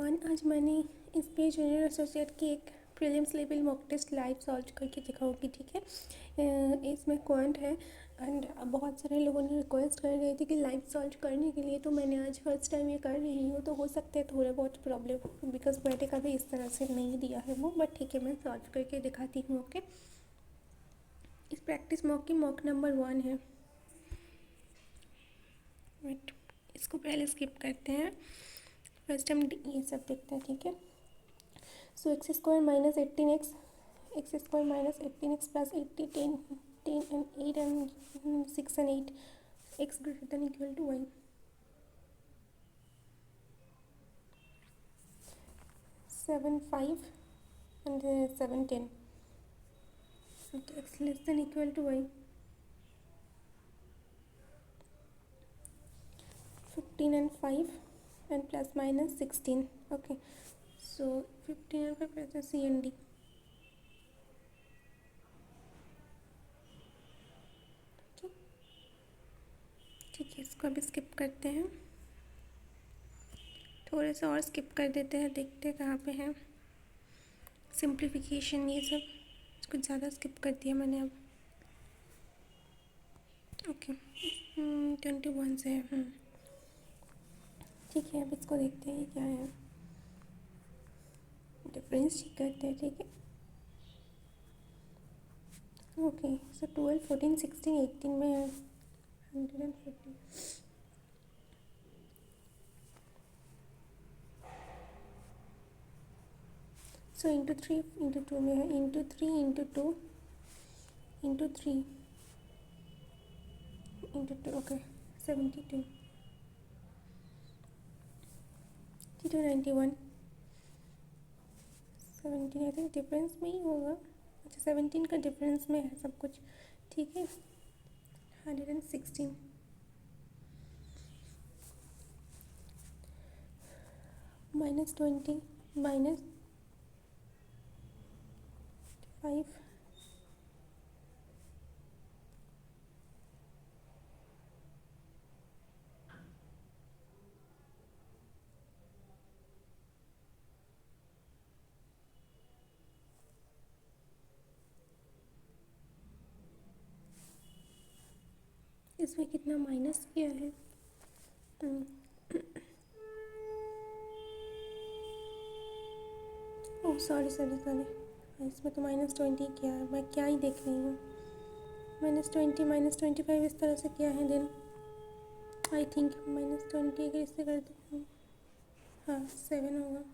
Everyone, आज मैंने इस पे जूनियर एसोसिएट की एक prelims level mock test live solve करके दिखाऊंगी। ठीक है, इसमें क्वांट है एंड बहुत सारे लोगों ने रिक्वेस्ट कर रहे थे कि लाइव सॉल्व करने के लिए, तो मैंने आज फर्स्ट टाइम ये कर रही हूँ। तो हो सकता है थोड़े बहुत प्रॉब्लम, बिकॉज मैंने कभी इस तरह से नहीं दिया है वो, बट ठीक है, मैं सॉल्व करके दिखाती हूँ। ओके, इस प्रैक्टिस मॉक की मॉक नंबर 1 है। बट इसको पहले स्किप करते हैं, फर्स्ट हम ये सब देखते हैं। ठीक है, so x square minus 18x, x square minus 18x plus 80, 10 and 8 and 6 and 8, x greater than equal to y, 7 5 and 7 10, and x less than equal to y, 15 and 5 and plus minus 16. Okay, so 15 and 5 plus c and d. ठीक है, इसको अभी skip करते हैं, थोड़े से और skip कर देते हैं, देखते हैं कहाँ पे है सिंप्लीफिकेशन। ये सब कुछ ज़्यादा स्किप कर दिया मैंने अब। ओके, 21 से है। ठीक है, अब इसको देखते हैं क्या है, डिफरेंस चेक करते हैं। ठीक है, ओके, सो 12 14 16 18 में है 140। सो इंटू 3 इंटू 2 में है, into 3 into 2 into 3 into 2, okay 72 91 17। I think difference में ही होगा। अच्छा, 17 का डिफरेंस में है सब कुछ। ठीक है, 116 माइनस 20 माइनस 5 इसमें कितना माइनस किया है, ओह सॉरी सॉरी सॉरी, इसमें तो -20 किया है। मैं क्या ही देख रही हूँ, -20 -25 इस तरह से किया है। देन आई थिंक -20 अगर इससे कर दूँ, हाँ 7 होगा,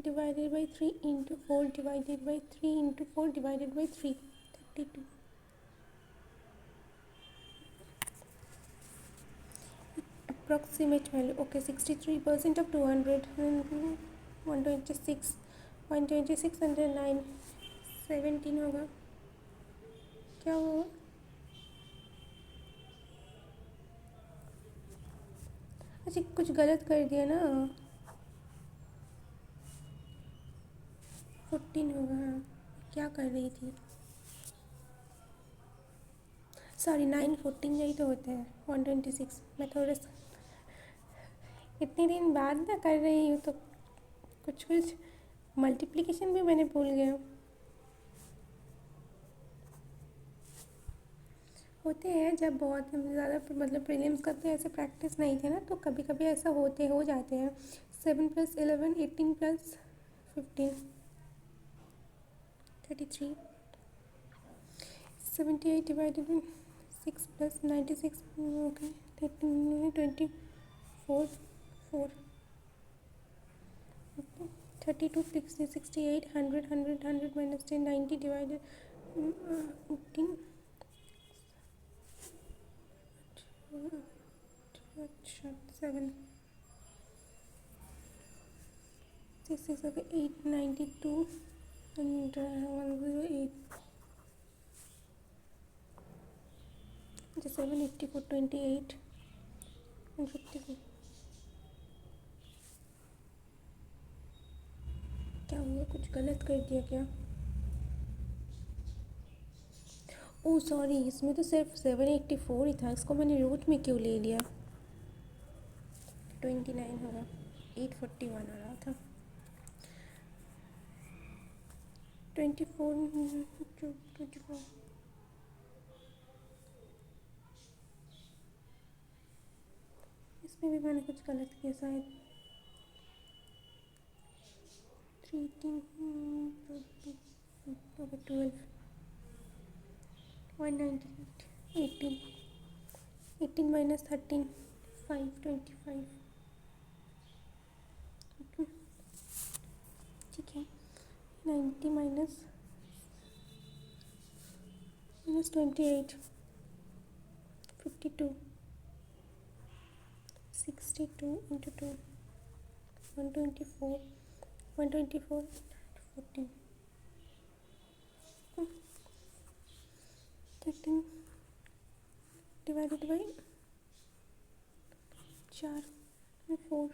divided by 3 into 4 divided by 3 into 4 divided by 3, 32। Approximate value, okay 63% of 200, 126 126 under 9, 17 होगा। क्या होगा, अच्छा कुछ गलत कर दिया ना, 14 होगा। हाँ, क्या कर रही थी, सॉरी 9 14 यही तो होते हैं, 126। मैं थोड़ा सा इतने दिन बाद ना कर रही हूँ, तो कुछ कुछ मल्टीप्लिकेशन भी मैंने भूल गया। होते हैं जब बहुत ज़्यादा मतलब प्रीलिम्स करते हैं, ऐसे प्रैक्टिस नहीं थे ना, तो कभी कभी ऐसा हो जाते हैं। 7 + 11 18 + 15 33, 78 divided by 6 + 96, okay 13 24 4, 32 68 100 100 100 minus 10 90 divided 15, अच्छा 7 6 6 okay 892 and 108, अच्छा 784 28 and 54। क्या हुआ, कुछ गलत कर दिया क्या, ओह सॉरी, इसमें तो सिर्फ 784 ही था, इसको मैंने रूट में क्यों ले लिया। 29 होगा, 841 आ रहा था। 24 इसमें भी मैंने कुछ गलत किया शायद। 3 12 198 18 माइनस 13 525 ठीक है। 90 माइनस 28 52 62 into 2 124 124 14 13 divided by 4 4।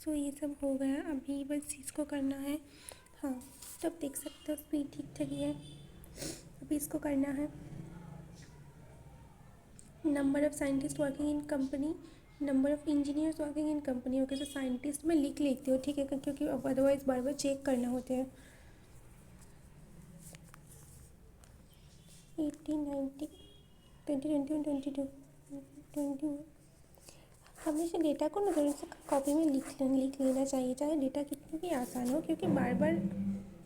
सो ये सब हो गया, अभी बस इसको करना है। हाँ, तब देख सकते हो स्पीड ठीक ठाक ही है। अभी इसको करना है। Number of scientist working in company, number of engineers working in company. Okay, so scientist में लिख लेती हूँ, ठीक है, क्योंकि अदरवाइज बार बार चेक करना होते हैं। 18 90 20 21 22 21। हमेशा डेटा को ना थोड़ा सा कॉपी में लिख लेना चाहिए, चाहे डेटा कितनी भी आसान हो, क्योंकि बार बार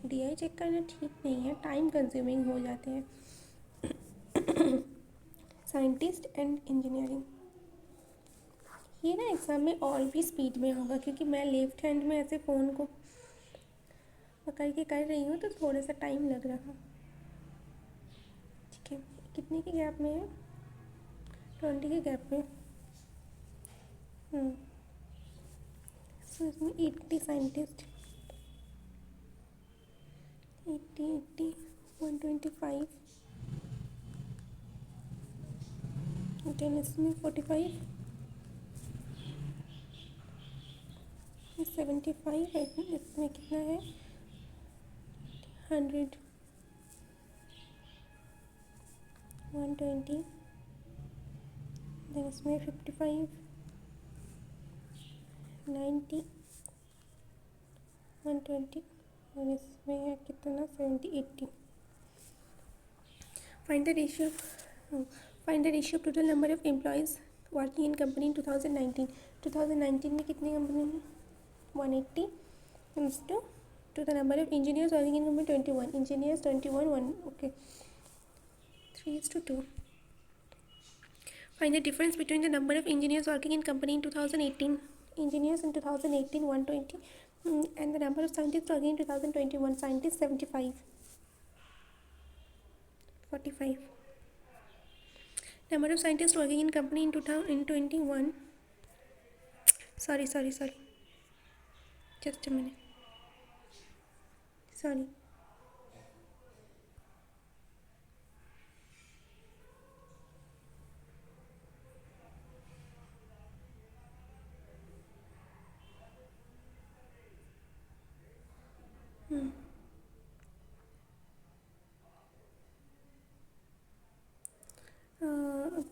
DI चेक करना ठीक नहीं है, टाइम कंज्यूमिंग हो जाते हैं। साइंटिस्ट एंड इंजीनियरिंग, ये ना एग्ज़ाम में और भी स्पीड में होगा, क्योंकि मैं लेफ्ट हैंड में ऐसे फ़ोन को पकड़ के कर रही हूँ, तो थोड़ा सा टाइम लग रहा। ठीक है, कितने के गैप में है? 20 के गैप में। सो इसमें 80 साइंटिस्ट, 80 80 125 10 इसमें 45 75 इसमें कितना है? 100 120 देन इसमें 55 90 120 और इसमें है कितना? 70 80। Find the ratio of total number of employees working in company इन 2019। 2019 में कितनी कंपनी में? 180 to the number of engineers working in company 21, engineers 21 1, okay, 3:2. Find the difference between the number of engineers working in company in 2018, engineers in 2018 120, and the number of scientists working in 2021, scientists 75 45. Number of scientists working in company in 2021, sorry, just a minute, sorry.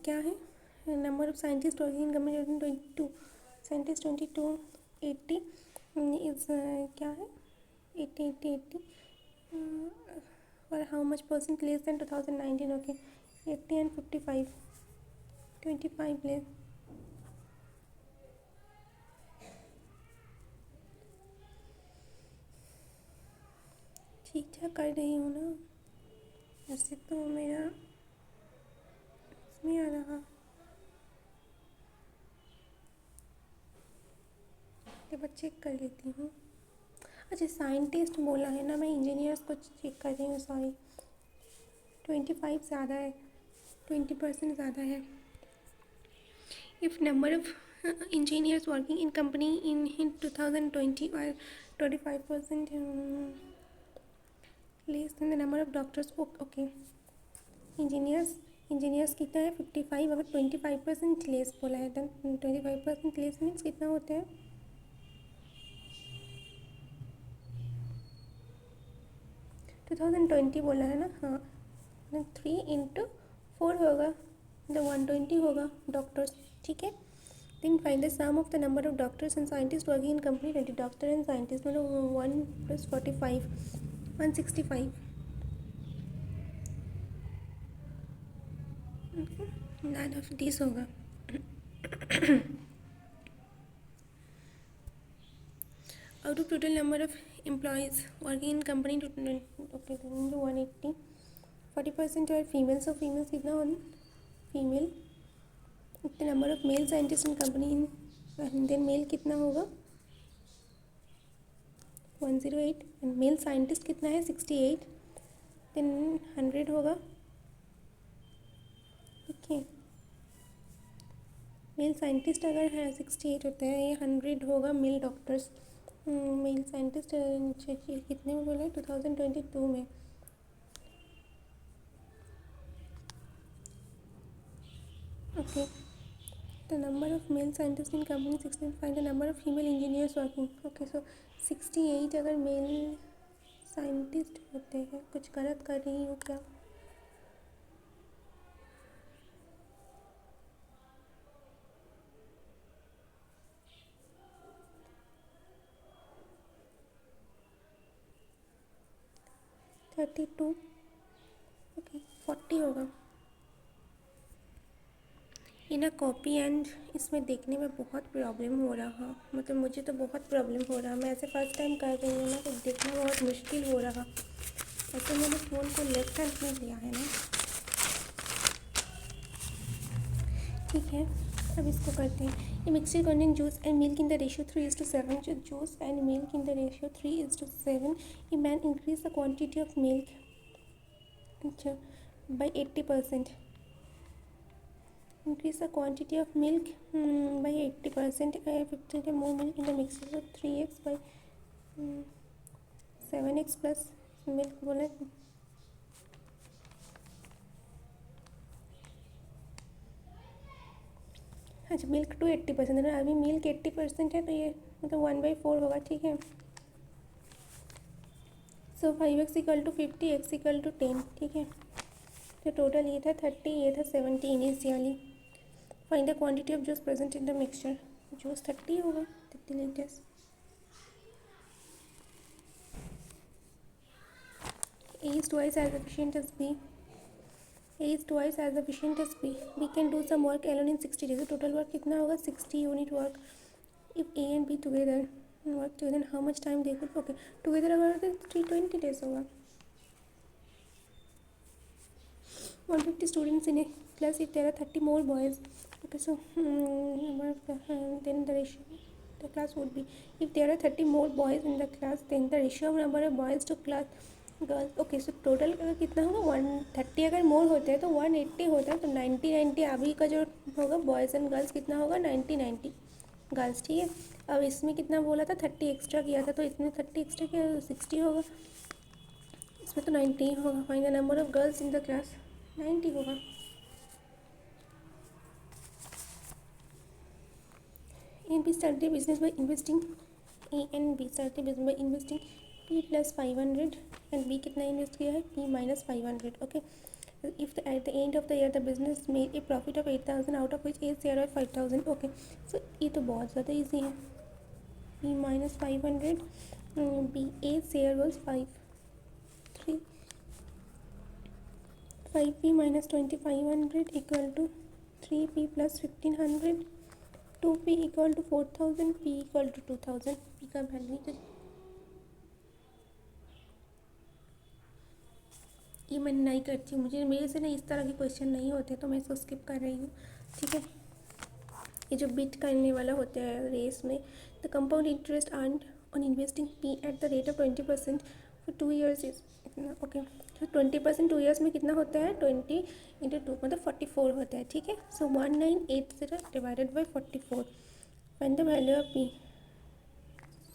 क्या है? Number of scientist working in company 22, scientist 22 80 is क्या है? 80 80 80 और how much percent less than 2019? Okay, 80 and 55 25 less. ठीक ठाक कर रही हूँ ना, ऐसे तो मेरा इसमें आ रहा। एक बार चेक कर लेती हूँ। अच्छा, साइंटिस्ट बोला है ना, मैं इंजीनियर्स को चेक कर रही हूँ, सॉरी। 25 ज़्यादा है, 20% ज़्यादा है। If number of engineers working in company in 2020 or 25% less than the number of doctors. Okay, engineers कितना है? 55। अगर 25% लेस बोला है तो 25% लेस मीन्स कितना होता है? 2020 बोला है ना, हाँ, 3 into 4 होगा, मतलब 120 होगा डॉक्टर्स, ठीक है। Then find the sum of the number of doctors and scientist working in company 20 doctor and scientist मतलब 1 + 45 165 none ऑफ दिस होगा। Out of total number of employees working in company okay 180 40% और female, सो females कितना होना female इतने number of male scientist in company in then male कितना होगा 108 and male scientist कितना है 68 देन 100 होगा, ओके। मेल साइंटिस्ट अगर है 68 होता है, ये 100 होगा मेल डॉक्टर्स। मेल साइंटिस्ट कितने में बोला 2022 में, okay. The number of male scientist in company 16 find the number of female engineers working, okay. So 68 अगर मेल साइंटिस्ट होते हैं, कुछ गलत कर रही हूँ क्या? थर्टी टू ओके 40 होगा इन अ कॉपी एंड इसमें देखने में बहुत प्रॉब्लम हो रहा, मतलब मुझे तो बहुत प्रॉब्लम हो रहा, मैं ऐसे फर्स्ट टाइम कर रही हूँ ना तो देखना बहुत मुश्किल हो रहा। ऐसे मैंने फ़ोन को लेफ्ट हैंड में लिया है ना, ठीक है। अब इसको करते हैं। ये mixture contain juice and milk in the ratio 3:7, जो juice and milk in the ratio 3:7। ये man increase the quantity of milk अच्छा by 80%, increase the quantity of milk by 80%, 50 more milk in the mixture, so 3x by 7x plus milk बोले, अच्छा milk to 80% है, अभी milk 80% है तो ये मतलब 1/4 होगा, ठीक है। सो 5x = 50, x = 10, ठीक है। तो टोटल ये था 30, ये था 70 initially. Find the quantity of juice present in the mixture, juice 30 होगा 30 litres. A is twice as efficient as B. A is twice as efficient as B. B can do some work alone in 60 days. So total work कितना होगा 60 unit work. If A and B together work together, how much time they could? Okay, together अगर 320 days होगा। 150 students in a class if there are 30 more boys. Okay, so then the ratio the class would be, if there are 30 more boys in the class then the ratio of number of boys to class girls, okay. So total अगर कितना होगा 130 अगर मोर होते हैं तो 180 होता है, तो 90 अभी का जो होगा बॉयज़ एंड गर्ल्स कितना होगा 90 गर्ल्स, ठीक है। अब इसमें कितना बोला था 30 एक्स्ट्रा किया था, तो इसमें 30 एक्स्ट्रा किया तो 60 होगा, इसमें तो 90 होगा। Find the number of girls in the class 90 होगा। A and B started business by investing A and B started business by investing P plus 500 and B कितना इन्वेस्ट किया है P minus 500, okay. If at the end of the year the business made a profit of 8,000 out of which A share of 5,000, okay. So ये तो बहुत ज़्यादा easy है, P minus 500 B A share was 5P minus 2,500 equal to 3P plus 1,500, 2P equal to 4,000, P equal to 2,000। P का value ये मैं नहीं करती हूँ, मुझे मेरे से ना इस तरह के क्वेश्चन नहीं होते तो मैं इसको स्किप कर रही हूँ, ठीक है। ये जो बिट करने वाला होता है रेस में, the compound interest earned on investing P at the rate of 20% for 2 years is इतना, ओके। तो 20% 2 years में कितना होता है 20 × 2 मतलब 44 होता है, ठीक है। सो 1980 divided by 44, find the value of P।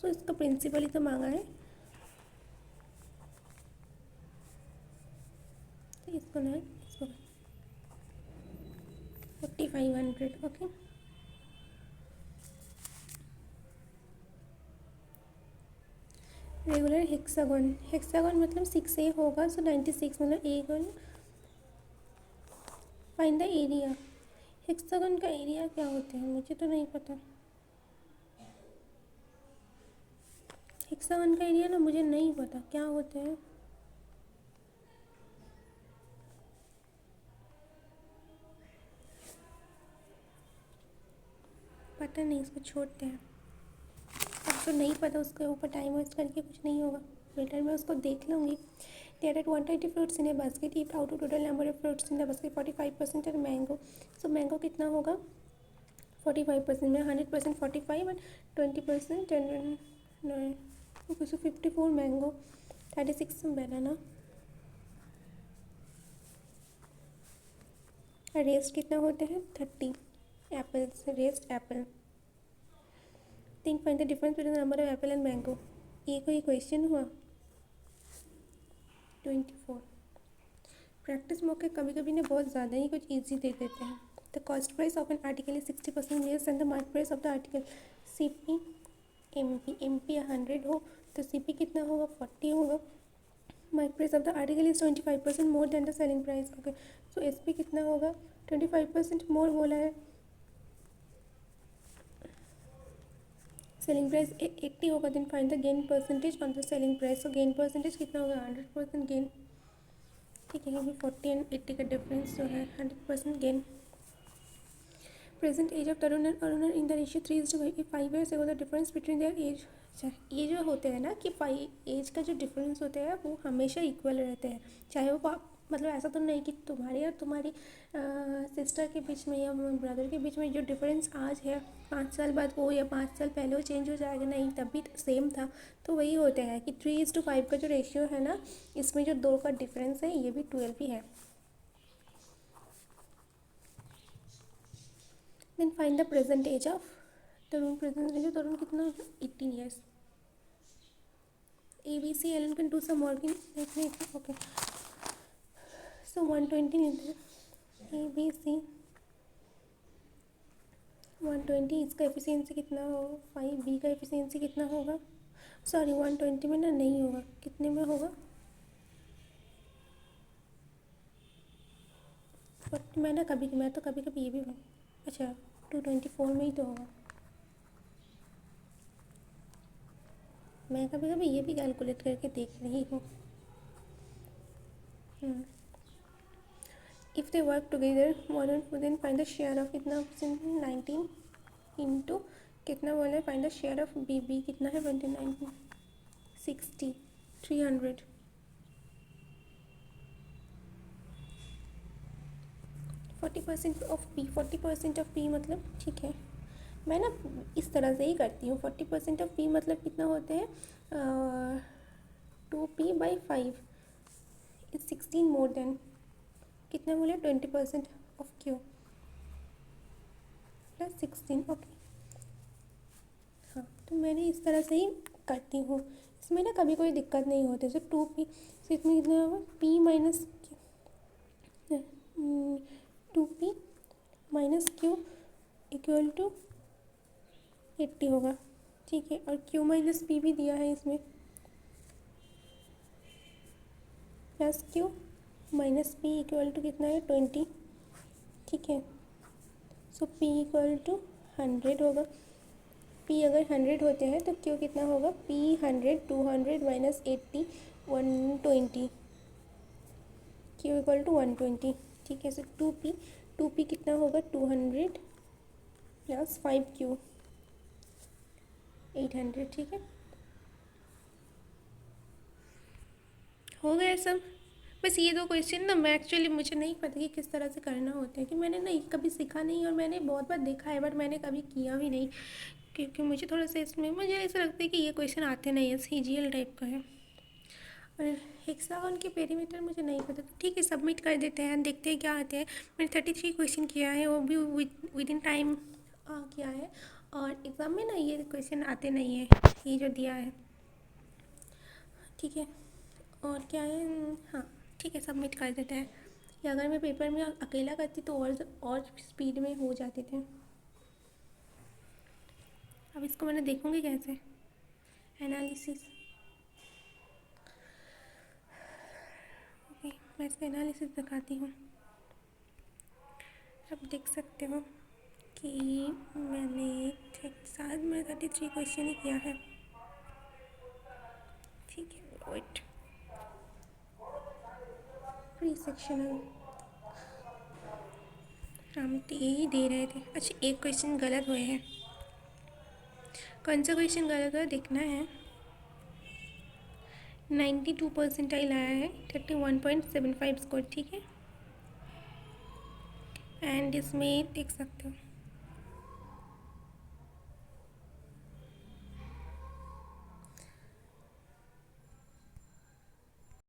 सो इसका प्रिंसिपल ही तो मांगा है, इसको ना इसको 4,500, ओके। रेगुलर हेक्सागन मतलब 6A होगा, सो 96 मतलब A find the area. Hexagon का एरिया क्या होता है, मुझे तो नहीं पता। हेक्सागन का एरिया ना मुझे नहीं पता क्या होता है। पता नहीं, इसको छोड़ते हैं। अब जो नहीं पता उसके ऊपर टाइम वेस्ट करके कुछ नहीं होगा। बेटर मैं उसको देख लूँगी। There are 120 fruits in a basket. Eat out of total number of fruits in the basket 45% are mango. So mango कितना होगा 45% में 100% 45 and 20% 10 9 okay so 54 mango 36 banana. Rest कितना होते हैं 30 apples rest Apple. Think find the difference between the number of Apple and mango. ये कोई question हुआ 24। Practice मौके कभी कभी ना बहुत ज़्यादा ही कुछ ईजी दे देते हैं। The cost price of an article is 60% less and the market price of the article. C P M P 100 हो तो सी पी कितना होगा 40 होगा। Market price of the article is 25% more than the selling price. Okay so S P कितना होगा 25% मोर बोला है। Selling price 80 होगा। Then find the gain percentage on the selling price. तो गेन परसेंटेज कितना होगा 100% गेन। ठीक है क्योंकि 40 एंड 80 का डिफरेंस जो है 100% gain. Present age of Tarun and Arun in the ratio 3:5। 5 years ago the difference between their age. अच्छा ये जो होते हैं ना कि 5 एज का जो डिफरेंस होता है वो हमेशा इक्वल रहते हैं। चाहे वो मतलब ऐसा तो नहीं कि तुम्हारी और तुम्हारी सिस्टर के बीच में या ब्रदर के बीच में जो डिफरेंस आज है 5 साल बाद वो या 5 साल पहले वो चेंज हो जाएगा, नहीं तब भी सेम था। तो वही होता है कि 3:5 का जो रेशियो है ना इसमें जो 2 का डिफरेंस है ये भी 12 ही है। Then find the present age of Tarun. Present age of Tarun कितना होगा 18 years. A B C Allen can do some working देखने। ओके सो 120 लेते हैं। ए बी सी 120 इसका एफिशिएंसी कितना होगा 5। बी का एफिशिएंसी कितना होगा सॉरी 120 में ना नहीं होगा, कितने में होगा 40। मैं तो कभी कभी ये भी अच्छा 224 में ही तो होगा। मैं कभी कभी ये भी कैलकुलेट करके देख रही हूँ। If they work together modern then find the share of कितना 19 इंटू कितना बोला है find the share of B. B कितना है 29 60 300। 40% ऑफ पी 40% ऑफ पी मतलब ठीक है मैं ना इस तरह से ही करती हूँ। 40% ऑफ पी मतलब कितना होते हैं 2p/5 इज 16 मोर देन कितना बोले 20% ऑफ क्यू प्लस 16। ओके हाँ तो मैंने इस तरह से ही करती हूँ। इसमें ना कभी कोई दिक्कत नहीं होती। जैसे 2p से इसमें कितना होगा p माइनस 2p minus Q equal to 80 होगा। ठीक है और q माइनस पी भी दिया है इसमें plus Q minus P equal to कितना है 20। ठीक है सो p इक्वल टू 100 होगा। p अगर 100 होते हैं तो q कितना होगा p 100 200 minus 80 120 q equal to 120। ठीक है सो 2p कितना होगा 200 प्लस 5q 800। ठीक है हो गया सब। बस ये 2 क्वेश्चन ना मैं एक्चुअली मुझे नहीं पता कि किस तरह से करना होता है कि मैंने ना कभी सीखा नहीं और मैंने बहुत बार देखा है बट मैंने कभी किया भी नहीं क्योंकि मुझे थोड़ा सा इसमें मुझे ऐसा लगता है कि ये क्वेश्चन आते नहीं है सीजीएल टाइप का है और हेक्सागन के पेरीमीटर मुझे नहीं पता। तो ठीक है सबमिट कर देते हैं देखते हैं क्या आते हैं। मैंने 33 क्वेश्चन किया है वो भी विद इन टाइम किया है और एग्ज़ाम में ना ये क्वेश्चन आते नहीं है ये जो दिया है। ठीक है और क्या है हाँ ठीक है सबमिट कर देते हैं। या अगर मैं पेपर में अकेला करती तो और स्पीड में हो जाते थे। अब इसको मैंने देखूँगी कैसे एनालिसिस। ओके मैं इसका एनालिसिस दिखाती हूँ। आप देख सकते हो कि मैंने शायद मैं 33 क्वेश्चन ही किया है। ठीक है, वेट। प्री सेक्शनल हम तो यही दे रहे थे। अच्छा, एक क्वेश्चन गलत हुए हैं। कौन सा क्वेश्चन गलत हुआ देखना है। 92 परसेंटाइल आया है, 31.75 स्कोर। ठीक है, एंड इसमें देख सकते हो